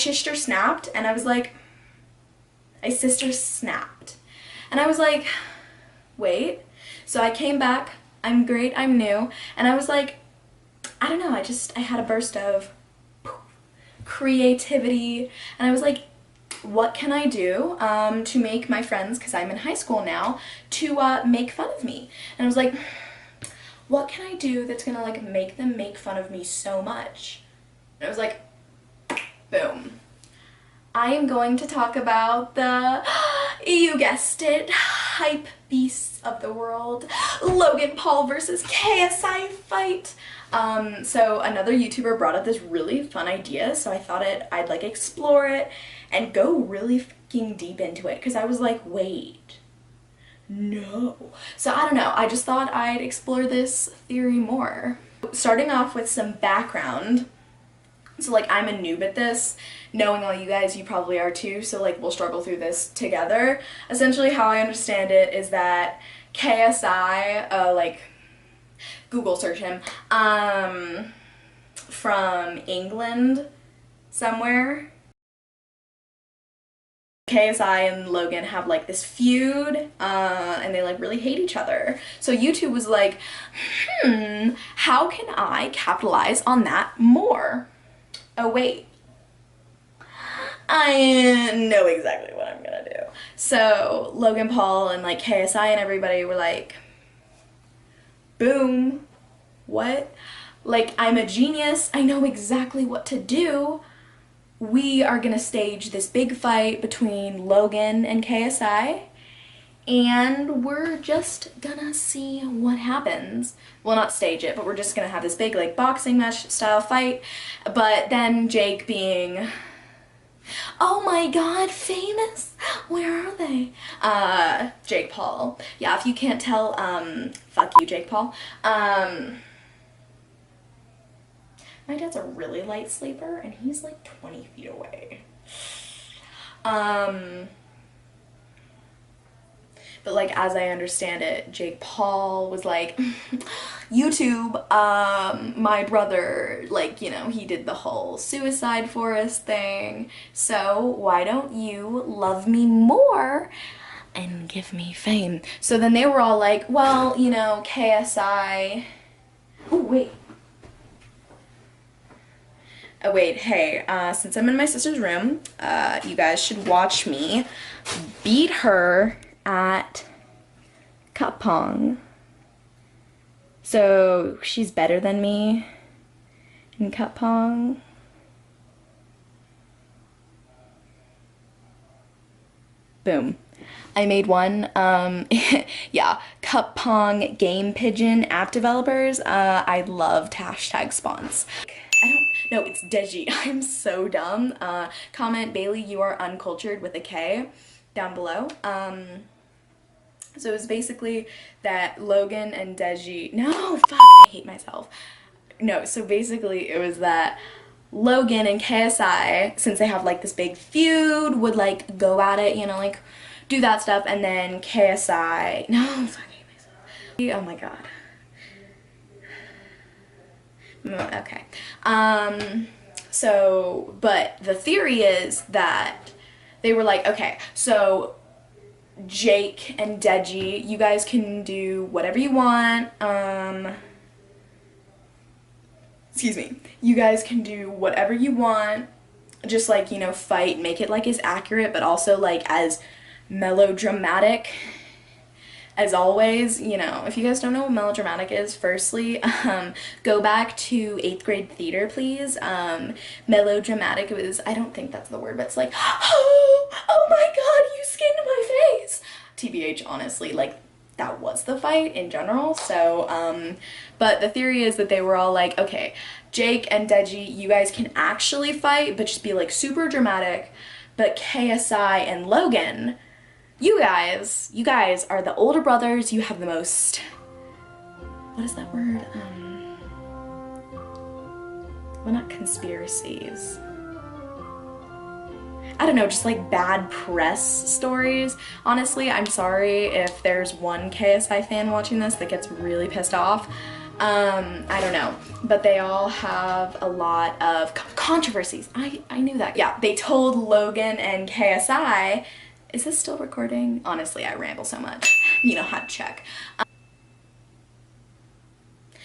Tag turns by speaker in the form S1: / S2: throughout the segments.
S1: sister snapped, and I was like, my sister snapped. And I was like, wait. So I came back, I'm great, I'm new, and I was like, I don't know, I had a burst of creativity, and I was like, what can I do to make my friends, because I'm in high school now, to make fun of me? And I was like, what can I do that's gonna like make them make fun of me so much? And I was like, boom. I am going to talk about the, you guessed it, hype beasts of the world, Logan Paul versus KSI fight. So another YouTuber brought up this really fun idea, so I thought I'd like explore it and go really fucking deep into it, because I was like, wait, no. So I don't know, I just thought I'd explore this theory more. Starting off with some background. So like, I'm a noob at this, knowing all you guys, you probably are too, so like we'll struggle through this together. Essentially how I understand it is that KSI, like Google search him, from England somewhere. KSI and Logan have like this feud, and they like really hate each other. So YouTube was like, how can I capitalize on that more? Oh wait, I know exactly what I'm gonna do. So Logan Paul and like KSI and everybody were like, boom, what? Like, I'm a genius, I know exactly what to do. We are gonna stage this big fight between Logan and KSI, and we're just gonna see what happens. Well, not stage it, but we're just gonna have this big like boxing match style fight. But then Jake being, oh my god, famous? Where are they? Jake Paul. Yeah, if you can't tell, fuck you, Jake Paul. My dad's a really light sleeper, and he's like 20 feet away. But like, as I understand it, Jake Paul was like, YouTube, my brother, like, you know, he did the whole suicide forest thing, so why don't you love me more and give me fame? So then they were all like, well, you know, KSI, oh wait. Oh wait, hey, since I'm in my sister's room, you guys should watch me beat her at cup pong. So she's better than me in cup pong. Boom. I made one. Yeah, cup pong game pigeon app developers. I loved hashtag spawns. No, it's Deji. I'm so dumb. Comment Bailey, you are uncultured with a K down below. So it was basically that Logan and Deji, no, fuck, I hate myself. No, so basically it was that Logan and KSI, since they have like this big feud, would like go at it, you know, like do that stuff, and then KSI, no, fuck, I hate myself. Oh my god. Okay. So, but the theory is that they were like, okay, so Jake and Deji, you guys can do whatever you want, excuse me, you guys can do whatever you want, just like, you know, fight, make it like as accurate, but also like as melodramatic as always. You know, if you guys don't know what melodramatic is, firstly, go back to 8th grade theater, please. Melodramatic, it was, I don't think that's the word, but it's like, oh my god, you skinned my face. TBH, honestly, like, that was the fight in general. So, but the theory is that they were all like, okay, Jake and Deji, you guys can actually fight, but just be like super dramatic. But KSI and Logan, you guys are the older brothers, you have the most, what is that word? Well, not conspiracies. I don't know, just like bad press stories. Honestly, I'm sorry if there's one KSI fan watching this that gets really pissed off. I don't know, but they all have a lot of controversies. I knew that. Yeah, they told Logan and KSI, is this still recording? Honestly, I ramble so much. You know how to check.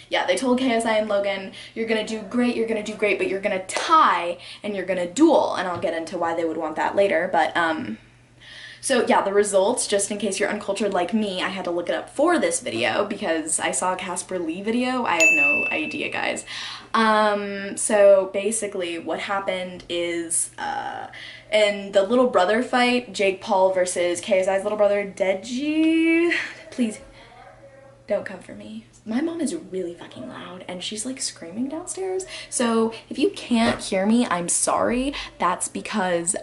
S1: Yeah, they told KSI and Logan, you're gonna do great, but you're gonna tie and you're gonna duel, and I'll get into why they would want that later, but so yeah, the results, just in case you're uncultured like me, I had to look it up for this video because I saw a Casper Lee video. I have no idea, guys. So basically what happened is, in the little brother fight, Jake Paul versus KSI's little brother, Deji, please don't come for me. My mom is really fucking loud and she's like screaming downstairs. So if you can't hear me, I'm sorry. That's because,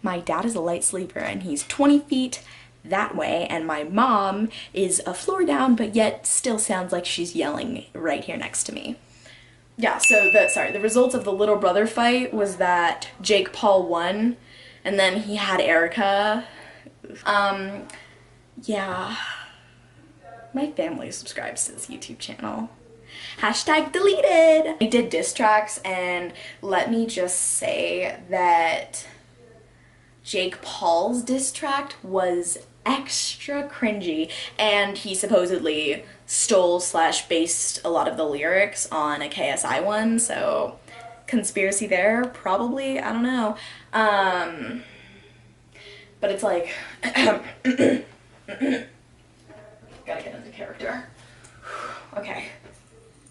S1: my dad is a light sleeper and he's 20 feet that way, and my mom is a floor down but yet still sounds like she's yelling right here next to me. Yeah, so the results of the little brother fight was that Jake Paul won, and then he had Erica. Yeah. My family subscribes to this YouTube channel. Hashtag deleted! I did diss tracks, and let me just say that Jake Paul's diss track was extra cringy, and he supposedly stole/based a lot of the lyrics on a KSI one, so conspiracy there, probably, I don't know. But it's like, gotta get into character. Okay,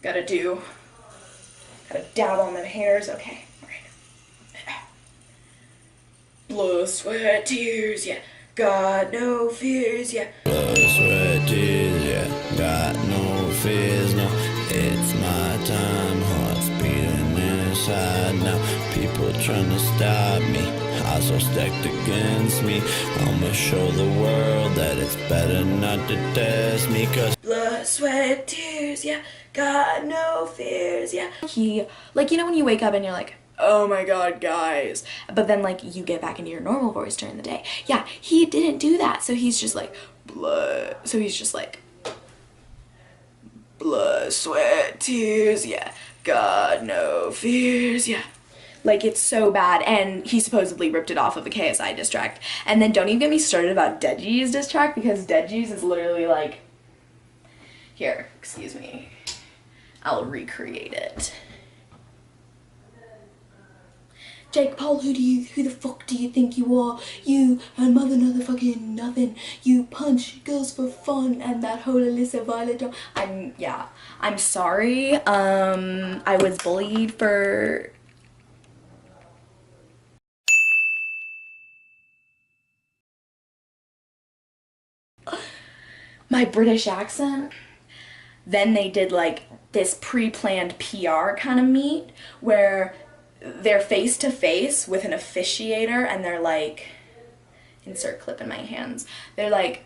S1: gotta dab on them hairs, okay. Blood, sweat, tears, yeah, got no fears, yeah.
S2: Blood, sweat, tears, yeah, got no fears, no. It's my time, heart's beating inside now. People trying to stop me, odds are stacked against me. I'ma show the world that it's better not to test me, cause
S1: blood, sweat, tears, yeah, got no fears, yeah. He, like, you know when you wake up and you're like, oh my god, guys, but then like you get back into your normal voice during the day. Yeah, he didn't do that, so he's just like blood, sweat, tears, yeah, God, no fears, yeah. Like, it's so bad, and he supposedly ripped it off of a KSI diss track. And then don't even get me started about Deji's diss track, because Deji's is literally like, here, excuse me, I'll recreate it. Jake Paul, who the fuck do you think you are? You and mother motherfucking nothing. You punch girls for fun, and that whole Alyssa Violet. I'm sorry. I was bullied for. My British accent. Then they did like this pre-planned PR kind of meet where they're face to face with an officiator, and they're like, insert clip in my hands. They're like,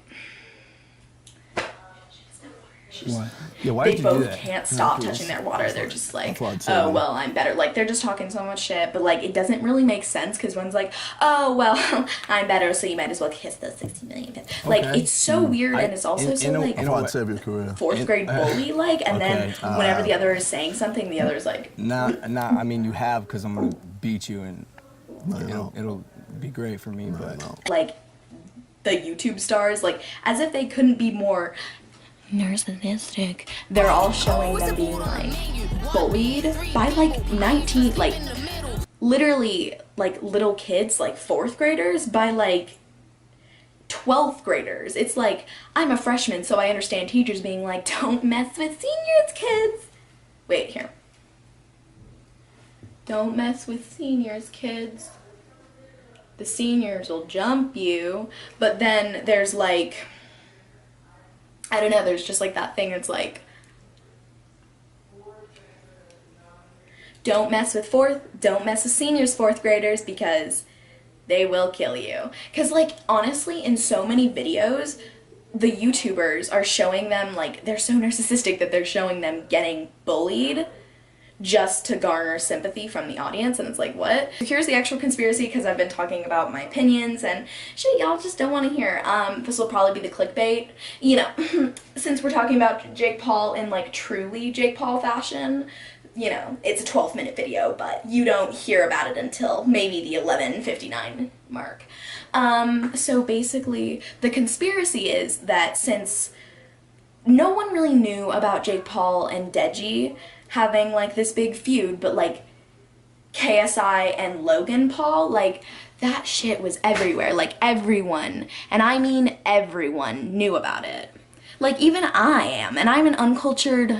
S3: what? Yeah, why did you do that?
S1: They both can't stop touching their water. They're just like, oh, well, I'm better. Like, they're just talking so much shit, but like, it doesn't really make sense because one's like, oh, well, I'm better, so you might as well kiss those 60 million. Like, it's so weird, and it's also so like fourth grade bully, like, and then whenever the other is saying something, the other's like,
S3: nah, I mean, you have, because I'm gonna beat you, and it'll be great for me, but
S1: like, the YouTube stars, like, as if they couldn't be more narcissistic. They're all showing them being like bullied by like 19, like literally like little kids, like 4th graders, by like 12th graders. It's like, I'm a freshman, so I understand teachers being like, don't mess with seniors, kids. Wait, here. Don't mess with seniors, kids. The seniors will jump you. But then there's like, I don't know, there's just like that thing that's like, don't mess with seniors, 4th graders, because they will kill you. Because like, honestly, in so many videos, the YouTubers are showing them like, they're so narcissistic that they're showing them getting bullied just to garner sympathy from the audience, and it's like, what? Here's the actual conspiracy, because I've been talking about my opinions and shit y'all just don't want to hear. This will probably be the clickbait. You know, since we're talking about Jake Paul in like truly Jake Paul fashion, you know, it's a 12-minute video, but you don't hear about it until maybe the 11:59 mark. So basically, the conspiracy is that since no one really knew about Jake Paul and Deji having like this big feud, but like KSI and Logan Paul, like that shit was everywhere. Like everyone, and I mean everyone, knew about it. Like even I am, and I'm an uncultured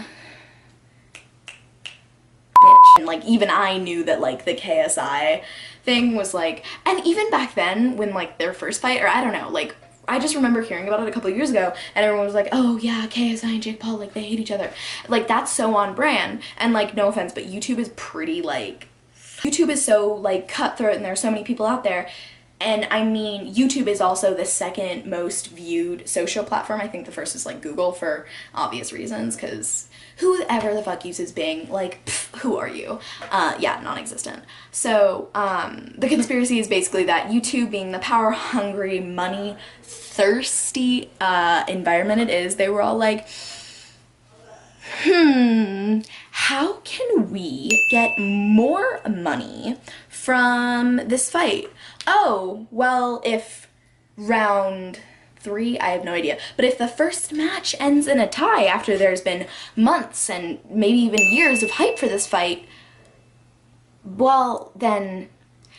S1: bitch, and like even I knew that like the KSI thing was like, and even back then when like their first fight, or I don't know, like I just remember hearing about it a couple of years ago, and everyone was like, oh yeah, KSI and Jake Paul, like they hate each other. Like that's so on brand, and like no offense, but YouTube is pretty like, YouTube is so like cutthroat, and there are so many people out there. And I mean, YouTube is also the second most viewed social platform. I think the first is like Google for obvious reasons, because whoever the fuck uses Bing, like, pff, who are you? Yeah, non-existent. So, the conspiracy is basically that YouTube, being the power-hungry, money-thirsty environment it is, they were all like, how can we get more money from this fight? Oh, well, if round 3, I have no idea, but if the first match ends in a tie after there's been months and maybe even years of hype for this fight, well, then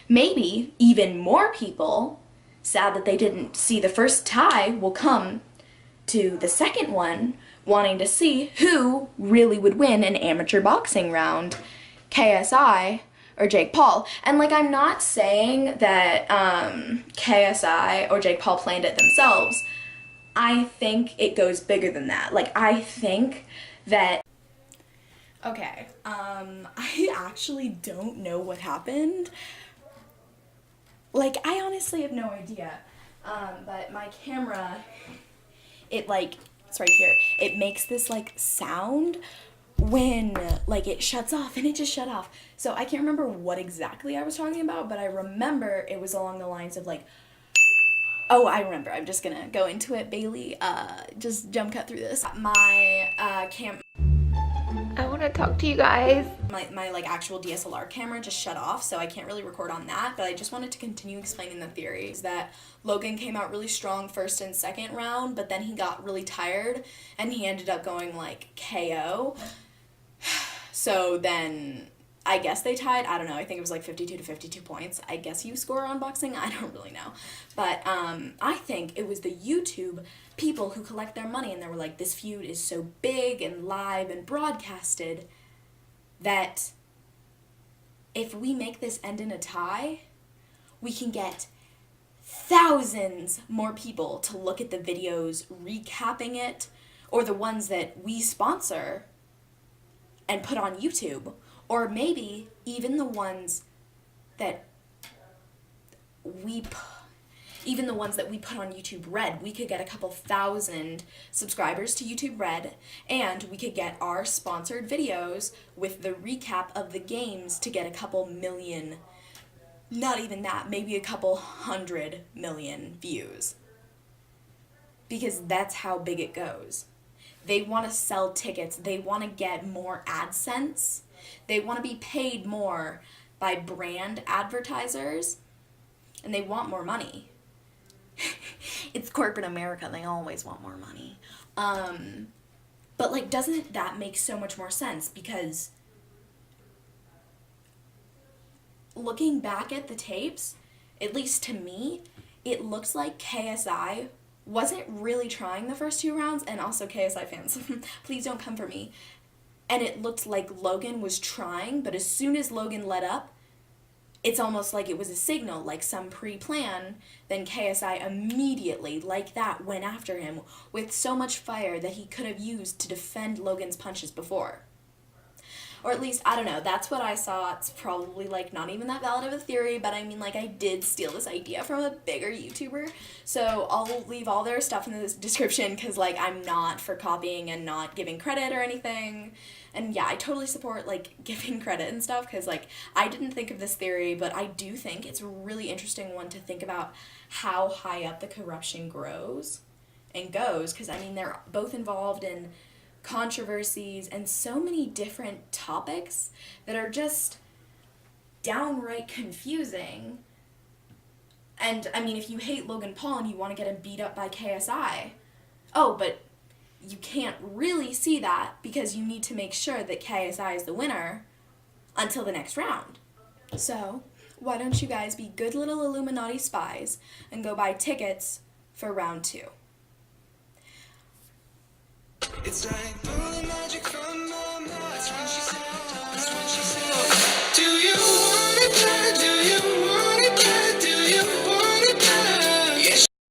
S1: maybe even more people, sad that they didn't see the first tie, will come to the second one wanting to see who really would win an amateur boxing round, KSI or Jake Paul. And like, I'm not saying that KSI or Jake Paul planned it themselves. I think it goes bigger than that. Like, I think that, okay, I actually don't know what happened. Like, I honestly have no idea. But my camera, it like, it's right here, it makes this like sound when like it shuts off, and it just shut off. So I can't remember what exactly I was talking about, but I remember it was along the lines of like, oh, I remember. I'm just gonna go into it, Bailey. Just jump cut through this. My
S4: I want to talk to you guys.
S1: My like actual DSLR camera just shut off, so I can't really record on that, but I just wanted to continue explaining the theory. Is that Logan came out really strong first and second round, but then he got really tired and he ended up going like KO. So then I guess they tied. I don't know. I think it was like 52 to 52 points. I guess you score on boxing. I don't really know. But I think it was the YouTube people who collect their money, and they were like, this feud is so big and live and broadcasted that if we make this end in a tie, we can get thousands more people to look at the videos recapping it, or the ones that we sponsor and put on YouTube, or maybe even the ones that we put on YouTube Red. We could get a couple thousand subscribers to YouTube Red, and we could get our sponsored videos with the recap of the games to get a couple million, not even that, maybe a couple 100 million views. Because that's how big it goes. They want to sell tickets. They want to get more AdSense. They want to be paid more by brand advertisers, and they want more money. It's corporate America. They always want more money. But like, doesn't that make so much more sense? Because looking back at the tapes, at least to me, it looks like KSI wasn't really trying the first 2 rounds, and also KSI fans, please don't come for me. And it looked like Logan was trying, but as soon as Logan let up, it's almost like it was a signal, like some pre-plan. Then KSI immediately, like that, went after him with so much fire that he could have used to defend Logan's punches before. Or at least, I don't know, that's what I saw. It's probably like not even that valid of a theory, but I mean, like, I did steal this idea from a bigger YouTuber. So I'll leave all their stuff in the description because, like, I'm not for copying and not giving credit or anything. And yeah, I totally support, like, giving credit and stuff because, like, I didn't think of this theory, but I do think it's a really interesting one to think about how high up the corruption grows and goes, because, I mean, they're both involved in controversies and so many different topics that are just downright confusing. And, I mean, if you hate Logan Paul and you want to get him beat up by KSI, oh, but you can't really see that because you need to make sure that KSI is the winner until the next round. So, why don't you guys be good little Illuminati spies and go buy tickets for round 2?
S2: It's like pulling magic from my